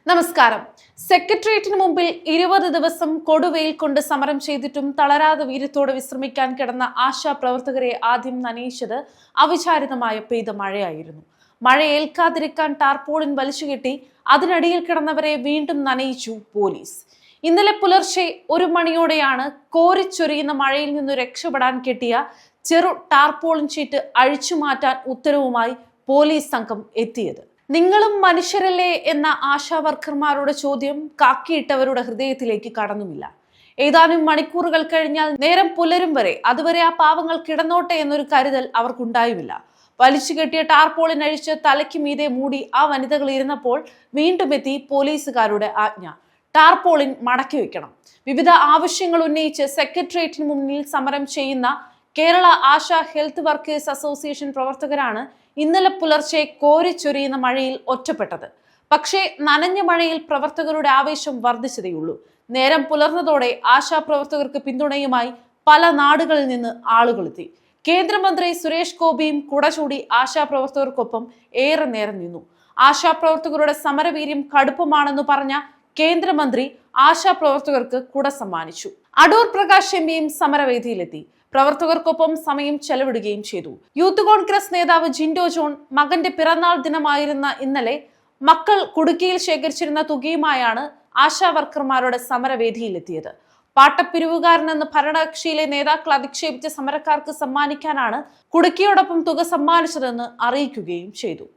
നമസ്കാരം. സെക്രട്ടേറിയറ്റിന് മുമ്പിൽ 20 ദിവസം കൊടുവെയിൽ കൊണ്ട് സമരം ചെയ്തിട്ടും തളരാതെ വീര്യത്തോടെ വിശ്രമിക്കാൻ കിടന്ന ആശാ പ്രവർത്തകരെ ആദ്യം നനയിച്ചത് അവിചാരിതമായ പെയ്ത മഴയായിരുന്നു. മഴ ഏൽക്കാതിരിക്കാൻ ടാർപോളിൻ വലിച്ചുകെട്ടി അതിനടിയിൽ കിടന്നവരെ വീണ്ടും നനയിച്ചു പോലീസ്. ഇന്നലെ പുലർച്ചെ 1 മണിയോടെയാണ് കോരിച്ചൊരിയുന്ന മഴയിൽ നിന്നു രക്ഷപ്പെടാൻ കെട്ടിയ ചെറു ടാർപോളിൻ ഷീറ്റ് അഴിച്ചുമാറ്റാൻ ഉത്തരവുമായി പോലീസ് സംഘം എത്തിയത്. നിങ്ങളും മനുഷ്യരല്ലേ എന്ന ആശാ വർക്കർമാരുടെ ചോദ്യം കാക്കിയിട്ടവരുടെ ഹൃദയത്തിലേക്ക് കടന്നുമില്ല. ഏതാനും മണിക്കൂറുകൾ കഴിഞ്ഞാൽ നേരം പുലരും വരെ അതുവരെ ആ പാവങ്ങൾ കിടന്നോട്ടെ എന്നൊരു കരുതൽ അവർക്കുണ്ടായുമില്ല. വലിച്ചു കെട്ടിയ ടാർപോളിൻ അഴിച്ച് തലയ്ക്ക് മീതെ മൂടി ആ വനിതകൾ ഇരുന്നപ്പോൾ വീണ്ടും എത്തി പോലീസുകാരുടെ ആജ്ഞ: ടാർപോളിൻ മടക്കി വെക്കണം. വിവിധ ആവശ്യങ്ങൾ ഉന്നയിച്ച് സെക്രട്ടേറിയറ്റിന് മുന്നിൽ സമരം ചെയ്യുന്ന Kerala ASHA health workers association പ്രവർത്തകരാണ് ഇന്നലെ പുലർച്ചെ കോരിച്ചൊരിയുന്ന മഴയിൽ ഒറ്റപ്പെട്ടത്. പക്ഷേ നനഞ്ഞ മഴയിൽ പ്രവർത്തകരുടെ ആവേശം വർദ്ധിച്ചതേയുള്ളൂ. നേരം പുലർന്നതോടെ ആശാ പ്രവർത്തകർക്ക് പിന്തുണയുമായി പല നാടുകളിൽ നിന്ന് ആളുകളെത്തി. കേന്ദ്രമന്ത്രി സുരേഷ് ഗോപിയും കുട ചൂടി ആശാ പ്രവർത്തകർക്കൊപ്പം ഏറെ നേരം നിന്നു. ആശാ പ്രവർത്തകരുടെ സമരവീര്യം കടുപ്പമാണെന്ന് പറഞ്ഞ കേന്ദ്രമന്ത്രി ആശാ പ്രവർത്തകർക്ക് കുട സമ്മാനിച്ചു. അടൂർ പ്രകാശ് എംപിയും സമരവേദിയിലെത്തി. പ്രവർത്തകർക്കൊപ്പം സമയം ചെലവിടുകയും ചെയ്തു. യൂത്ത് കോൺഗ്രസ് നേതാവ് ജിൻഡോ ജോൺ മകന്റെ പിറന്നാൾ ദിനമായിരുന്ന ഇന്നലെ മക്കൾ കുടുക്കിയിൽ ശേഖരിച്ചിരുന്ന തുകയുമായാണ് ആശാ വർക്കർമാരുടെ സമരവേദിയിലെത്തിയത്. പാട്ടപ്പിരിവുകാരനെന്ന് ഭരണകക്ഷിയിലെ നേതാക്കൾ അധിക്ഷേപിച്ച സമരക്കാർക്ക് സമ്മാനിക്കാനാണ് കുടുക്കിയോടൊപ്പം തുക സമ്മാനിച്ചതെന്ന് അറിയിക്കുകയും ചെയ്തു.